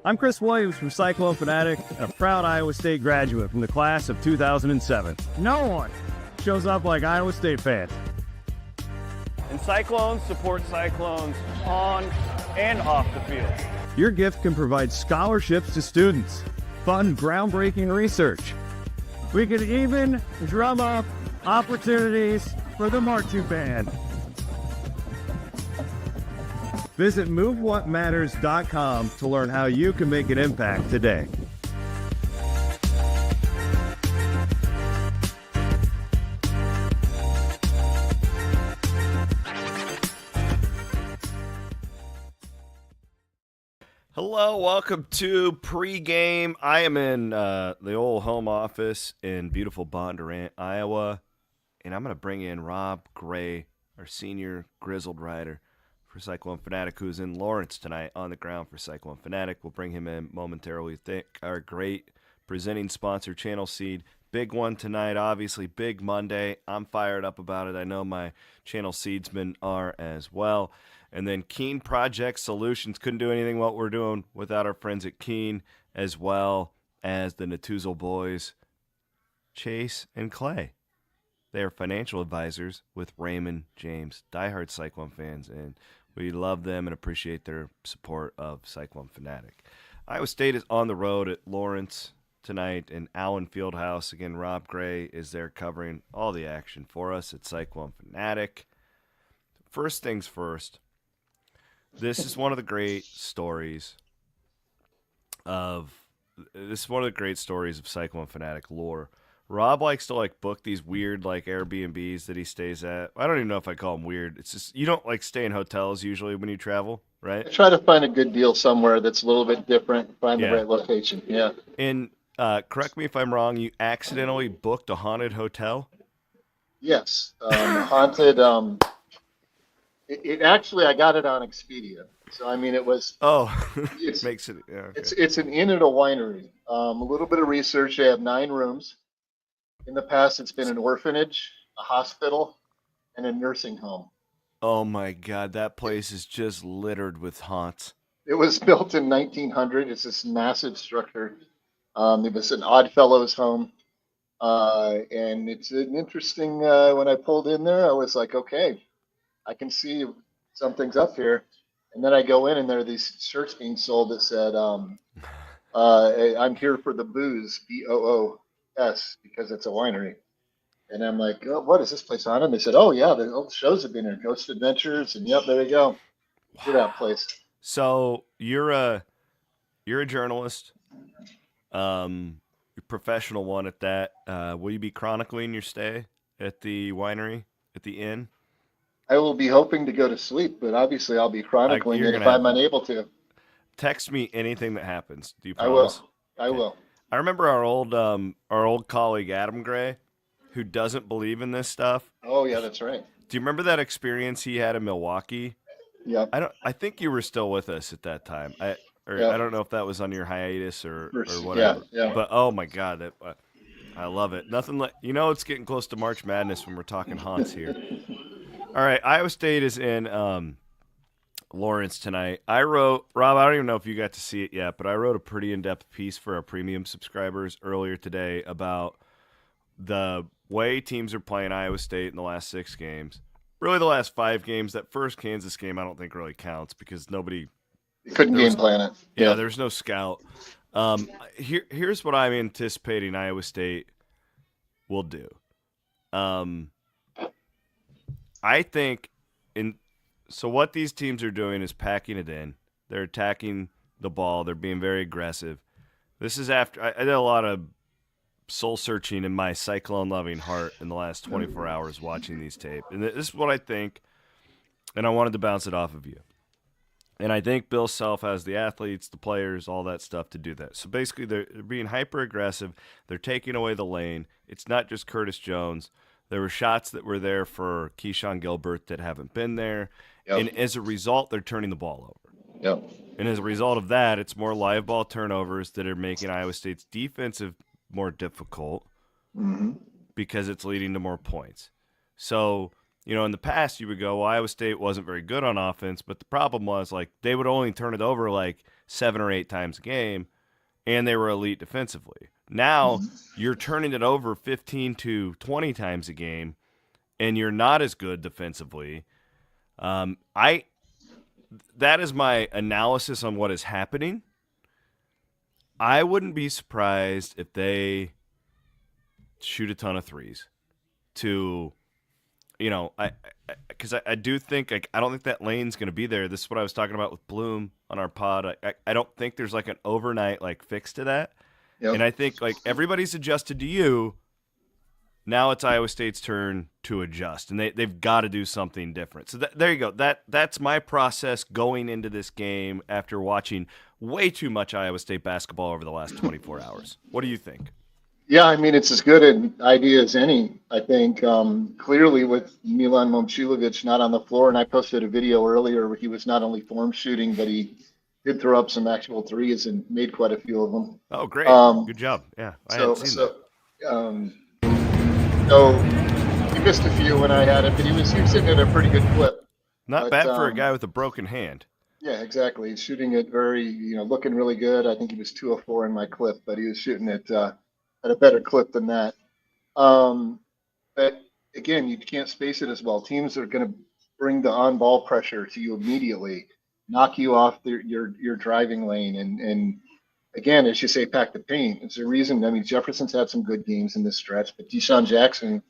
I'm Chris Williams from Cyclone Fanatic, and a proud Iowa State graduate from the class of 2007. No one shows up like Iowa State fans. And Cyclones support Cyclones on and off the field. Your gift can provide scholarships to students, fund groundbreaking research. We could even drum up opportunities for the marching band. Visit MoveWhatMatters.com to learn how you can make an impact today. Hello, welcome to Pregame. I am in the old home office in beautiful Bondurant, Iowa, and I'm going to bring in Rob Gray, our senior grizzled rider for Cyclone Fanatic, who's in Lawrence tonight on the ground for Cyclone Fanatic. We'll bring him in momentarily. Thank our great presenting sponsor, Channel Seed. Big one tonight, obviously, big Monday. I'm fired up about it. I know my Channel Seedsmen are as well. And then Keen Project Solutions. Couldn't do anything what we're doing without our friends at Keen, as well as the Natuzel boys, Chase and Clay. They are financial advisors with Raymond James, diehard Cyclone fans, and we love them and appreciate their support of Cyclone Fanatic. Iowa State is on the road at Lawrence tonight in Allen Fieldhouse. Again, Rob Gray is there covering all the action for us at Cyclone Fanatic. First things first, this is one of the great stories of Cyclone Fanatic lore. Rob likes to book these weird Airbnbs that he stays at. I don't even know if I call them weird. It's just you don't stay in hotels usually when you travel, right? I try to find a good deal somewhere that's a little bit different, find the right location. Yeah. And correct me if I'm wrong, you accidentally booked a haunted hotel? Yes. Haunted. It actually, I got it on Expedia. So, I mean, it was. Oh, it makes it. Yeah, okay. It's an inn at a winery. A little bit of research. They have 9 rooms. In the past, it's been an orphanage, a hospital, and a nursing home. Oh, my God. That place is just littered with haunts. It was built in 1900. It's this massive structure. It was an Oddfellows home. And it's an interesting, when I pulled in there, I was like, okay, I can see something's up here. And then I go in and there are these shirts being sold that said, I'm here for the booze, BOOS, because it's a winery. And I'm like, oh, what is this place on? And they said, oh, yeah, the old shows have been here, Ghost Adventures. And yep, there you go. To that place. So you're a journalist, professional one at that. Will you be chronicling your stay at the winery, at the inn? I will be hoping to go to sleep, but obviously I'll be chronicling it if I'm unable to. Text me anything that happens. Do you promise? I will. I remember our old colleague Adam Gray, who doesn't believe in this stuff. Oh yeah, that's right. Do you remember that experience he had in Milwaukee? Yeah. I think you were still with us at that time. I don't know if that was on your hiatus or whatever. Yeah. But oh my God, I love it. Nothing like it's getting close to March Madness when we're talking haunts here. All right, Iowa State is in Lawrence tonight. Rob, I don't even know if you got to see it yet, but I wrote a pretty in-depth piece for our premium subscribers earlier today about the way teams are playing Iowa State in the last 6 games. Really the last 5 games. That first Kansas game I don't think really counts because nobody couldn't game plan it. Yeah, there's no scout. Here's what I'm anticipating Iowa State will do. I think so what these teams are doing is packing it in. They're attacking the ball. They're being very aggressive. This is after I did a lot of soul searching in my Cyclone-loving heart in the last 24 hours watching these tapes. And this is what I think, and I wanted to bounce it off of you. And I think Bill Self has the athletes, the players, all that stuff to do that. So basically they're being hyper-aggressive. They're taking away the lane. It's not just Curtis Jones. There were shots that were there for Keyshawn Gilbert that haven't been there. Yep. And as a result, they're turning the ball over. Yep. And as a result of that, it's more live ball turnovers that are making Iowa State's defensive more difficult because it's leading to more points. So, in the past you would go, well, Iowa State wasn't very good on offense, but the problem was they would only turn it over 7 or 8 times a game, and they were elite defensively. Now you're turning it over 15 to 20 times a game, and you're not as good defensively. That is my analysis on what is happening. I wouldn't be surprised if they shoot a ton of threes to, because I do think, I don't think that lane's going to be there. This is what I was talking about with Bloom on our pod. I don't think there's like an overnight fix to that. Yep. And I think everybody's adjusted to you. Now it's Iowa State's turn to adjust, and they've got to do something different. So there you go. That's my process going into this game after watching way too much Iowa State basketball over the last 24 hours. What do you think? Yeah, I mean, it's as good an idea as any. I think clearly with Milan Momcilovic not on the floor, and I posted a video earlier where he was not only form shooting, but he did throw up some actual threes and made quite a few of them. Oh, great. Good job. Yeah, I hadn't seen that. So he missed a few when I had it, but he was sitting at a pretty good clip. Not bad for a guy with a broken hand. Yeah, exactly. He's shooting it very, looking really good. I think he was 2 of 4 in my clip, but he was shooting it at a better clip than that. But again, you can't space it as well. Teams are going to bring the on-ball pressure to you immediately, knock you off your driving lane, and again, as you say, pack the paint. It's a reason. I mean, Jefferson's had some good games in this stretch, but Deshaun Jackson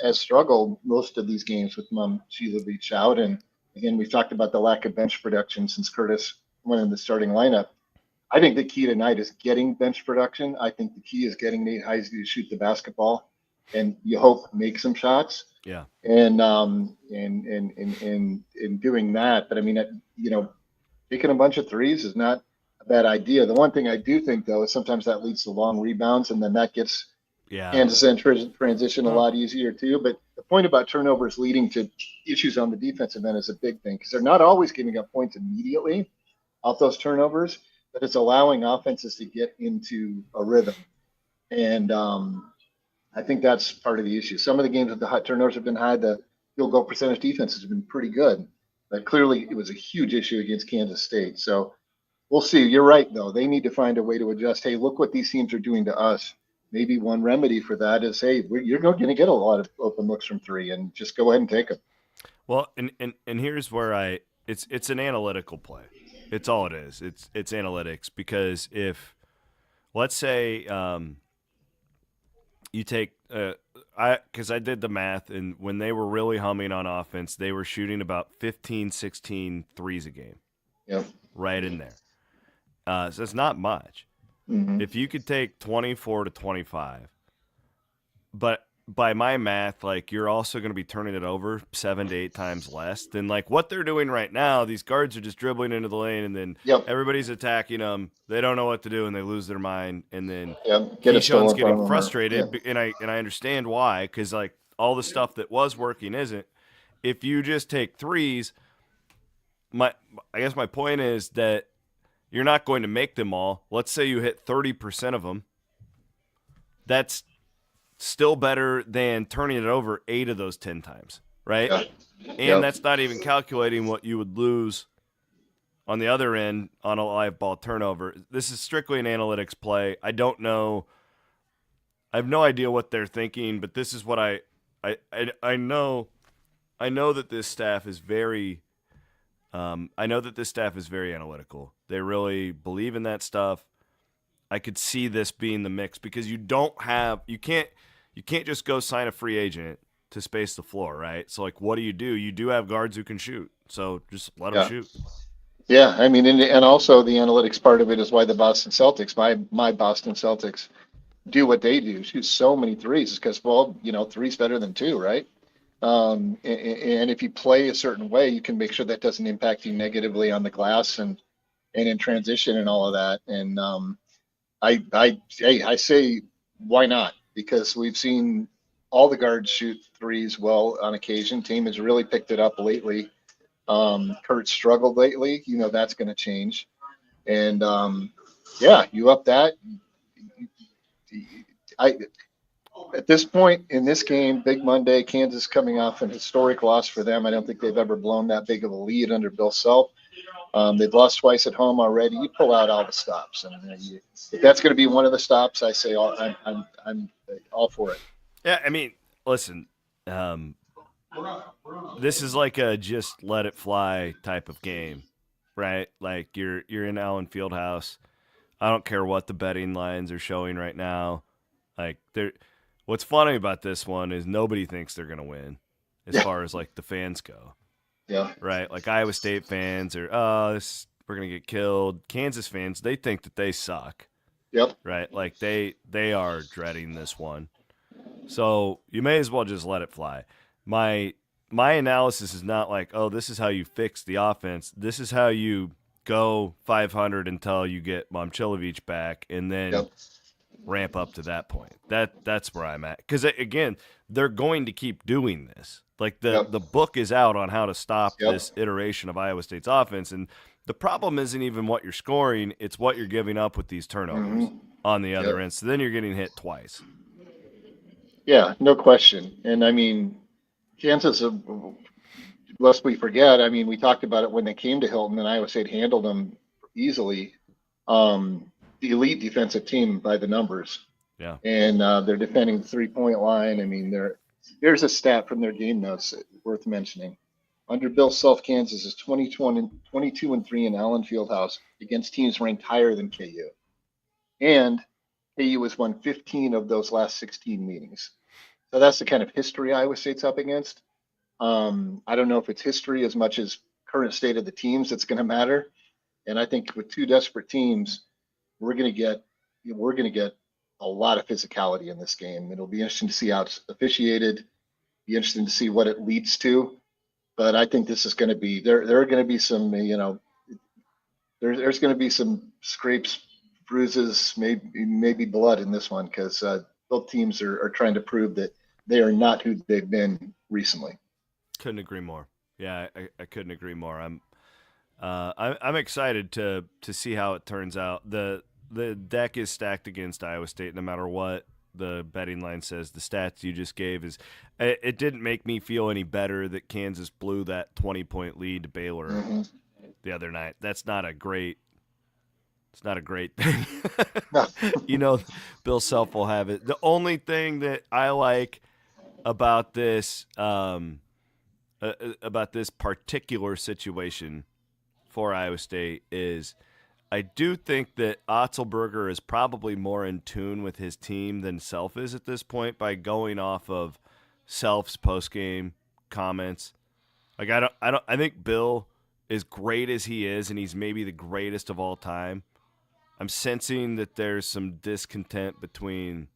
has struggled most of these games with Momcilovic out. And again, we've talked about the lack of bench production since Curtis went in the starting lineup. I think the key tonight is getting bench production. I think the key is getting Nate Heisey to shoot the basketball, and you hope make some shots. Yeah. And in doing that, but I mean, taking a bunch of threes is not a bad idea. The one thing I do think though is sometimes that leads to long rebounds, and then that gets Kansas in transition a lot easier too. But the point about turnovers leading to issues on the defensive end is a big thing, because they're not always giving up points immediately off those turnovers, but it's allowing offenses to get into a rhythm. And I think that's part of the issue. Some of the games with the hot turnovers have been high. The field goal percentage defense has been pretty good, but clearly it was a huge issue against Kansas State. So we'll see. You're right, though. They need to find a way to adjust. Hey, look what these teams are doing to us. Maybe one remedy for that is, hey, you're going to get a lot of open looks from three, and just go ahead and take them. Well, and here's where it's an analytical play. It's all it is. It's analytics, because if, let's say, you take because I did the math, and when they were really humming on offense, they were shooting about 15, 16 threes a game. Yep. Right in there. So it's not much. Mm-hmm. If you could take 24 to 25, but by my math, you're also going to be turning it over 7 to 8 times less than what they're doing right now. These guards are just dribbling into the lane, and then everybody's attacking them. They don't know what to do, and they lose their mind. And then Keyshawn's getting frustrated, and I understand why, because all the stuff that was working isn't. If you just take threes, I guess my point is that you're not going to make them all. Let's say you hit 30% of them. That's still better than turning it over 8 of those 10 times, right? Yeah. And that's not even calculating what you would lose on the other end on a live ball turnover. This is strictly an analytics play. I don't know. I have no idea what they're thinking, but this is what I know. I know that this staff is very analytical. They really believe in that stuff. I could see this being the mix, because you can't just go sign a free agent to space the floor, right? So what do? You do have guards who can shoot, so just let them shoot. Yeah, I mean, and also the analytics part of it is why the Boston Celtics, my Boston Celtics, do what they do, shoot so many threes, is because, three's better than 2, right? And if you play a certain way, you can make sure that doesn't impact you negatively on the glass and in transition and all of that. And I say, why not? Because we've seen all the guards shoot threes well on occasion. Team has really picked it up lately. Kurt struggled lately. That's going to change. And you up that. At this point in this game, Big Monday, Kansas coming off an historic loss for them. I don't think they've ever blown that big of a lead under Bill Self. They've lost twice at home already. You pull out all the stops, and if that's going to be one of the stops, I say I'm all for it. Yeah, I mean, listen, this is like a just let it fly type of game, right? Like you're in Allen Fieldhouse. I don't care what the betting lines are showing right now. Like what's funny about this one is nobody thinks they're gonna win, as far as like the fans go. Yeah. Right? Like Iowa State fans are, we're gonna get killed. Kansas fans, they think that they suck. Yep. Right? Like they are dreading this one. So you may as well just let it fly. My analysis is not like, oh, this is how you fix the offense. This is how you go 500 until you get Momchilovich back, and then ramp up to that point. That's where I'm at. Because again, they're going to keep doing this. Like the book is out on how to stop this iteration of Iowa State's offense, and the problem isn't even what you're scoring; it's what you're giving up with these turnovers on the other end. So then you're getting hit twice. Yeah, no question. And I mean, Kansas, lest we forget, I mean, we talked about it when they came to Hilton, and Iowa State handled them easily. The elite defensive team by the numbers. Yeah. And they're defending the 3-point line. I mean, here's a stat from their game notes worth mentioning. Under Bill Self, Kansas is 22-3 in Allen Fieldhouse against teams ranked higher than KU. And KU has won 15 of those last 16 meetings. So that's the kind of history Iowa State's up against. I don't know if it's history as much as current state of the teams that's going to matter. And I think with two desperate teams, we're going to get a lot of physicality in this game. It'll be interesting to see how it's officiated. Be interesting to see what it leads to. But I think this is going to be there are going to be some there's going to be some scrapes, bruises, maybe blood in this one, because both teams are trying to prove that they are not who they've been recently. Couldn't agree more. Yeah, I couldn't agree more. I'm excited to see how it turns out. The deck is stacked against Iowa State no matter what the betting line says. The stats you just gave it didn't make me feel any better that Kansas blew that 20-point lead to Baylor the other night. It's not a great thing. Bill Self will have it. The only thing that I like about this particular situation for Iowa State is I do think that Otzelberger is probably more in tune with his team than Self is at this point by going off of Self's post-game comments. Like I think Bill, as great as he is, and he's maybe the greatest of all time, I'm sensing that there's some discontent between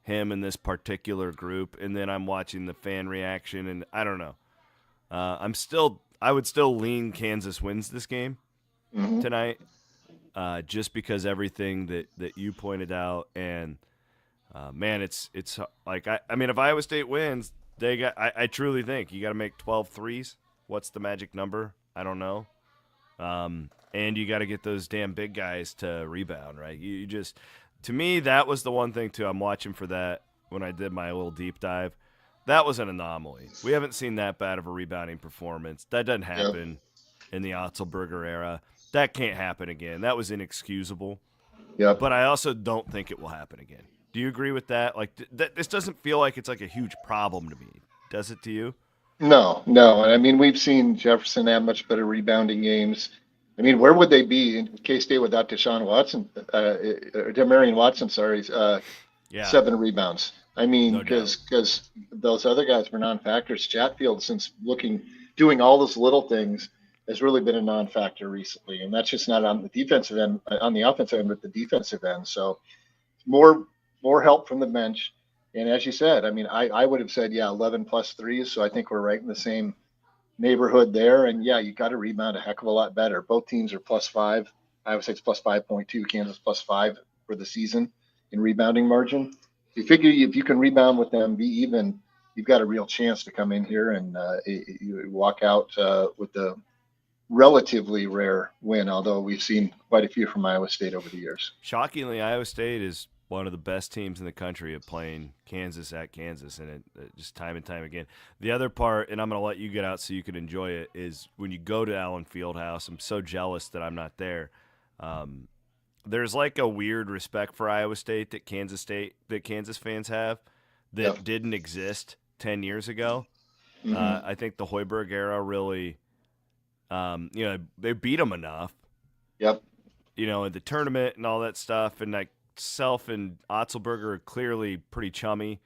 him and this particular group, and then I'm watching the fan reaction, and I don't know. I would still lean Kansas wins this game tonight, just because everything that you pointed out, and man, it's like I mean, if Iowa State wins, I truly think you got to make 12 threes. What's the magic number? I don't know. And you got to get those damn big guys to rebound, right? You just, to me, that was the one thing too. I'm watching for that when I did my little deep dive. That was an anomaly. We haven't seen that bad of a rebounding performance. That doesn't happen in the Otzelberger era. That can't happen again. That was inexcusable. Yeah. But I also don't think it will happen again. Do you agree with that? Like, this doesn't feel like it's like a huge problem to me. Does it to you? No. I mean, we've seen Jefferson have much better rebounding games. I mean, where would they be in K-State without Deshaun Watson, or Demarion Watson? Sorry, 7 rebounds. I mean, because those other guys were non-factors. Chatfield, since doing all those little things, has really been a non-factor recently, and that's just not on the defensive end, on the offensive end, but the defensive end. So more help from the bench. And as you said, I mean, I would have said 11 plus threes. So I think we're right in the same neighborhood there. And you got to rebound a heck of a lot better. Both teams are +5. Iowa State's +5.2. Kansas +5 for the season in rebounding margin. You figure if you can rebound with them, be even, you've got a real chance to come in here and you walk out with the relatively rare win, although we've seen quite a few from Iowa State over the years. Shockingly, Iowa State is one of the best teams in the country at playing Kansas at Kansas, and it just time and time again. The other part, and I'm going to let you get out so you can enjoy it, is when you go to Allen Fieldhouse, I'm so jealous that I'm not there. There's like a weird respect for Iowa State that Kansas fans have that didn't exist 10 years ago. Mm-hmm. I think the Hoiberg era really, they beat them enough. Yep. In the tournament and all that stuff, and like Self and Otzelberger are clearly pretty chummy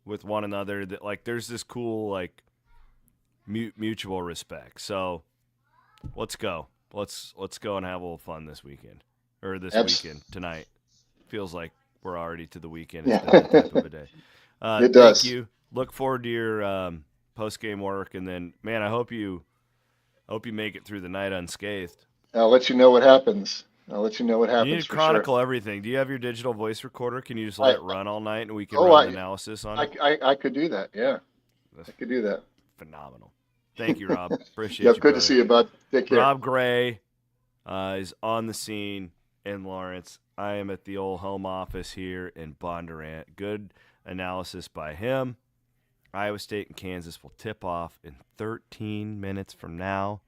with one another. That like there's this cool like mutual respect. So let's go. Let's go and have a little fun this weekend or this weekend tonight. Feels like we're already to the weekend. It's been that type of a day. It does. Thank you. Look forward to your post game work, and then man, I hope you make it through the night unscathed. I'll let you know what happens. You need to chronicle everything. Do you have your digital voice recorder? Can you just let it run all night and we can run an analysis on it? I could do that. Yeah, I could do that. Phenomenal. Thank you, Rob. Appreciate you. Good to see you, bud. Take care. Rob Gray is on the scene in Lawrence. I am at the old home office here in Bondurant. Good analysis by him. Iowa State and Kansas will tip off in 13 minutes from now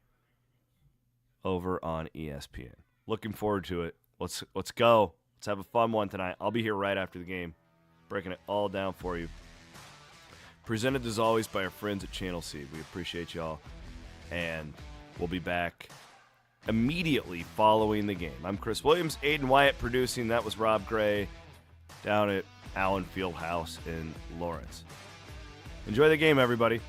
over on ESPN. Looking forward to it. Let's go. Let's have a fun one tonight. I'll be here right after the game, breaking it all down for you. Presented as always by our friends at Channel C. We appreciate y'all, and we'll be back immediately following the game. I'm Chris Williams, Aiden Wyatt producing. That was Rob Gray down at Allen Fieldhouse in Lawrence. Enjoy the game, everybody.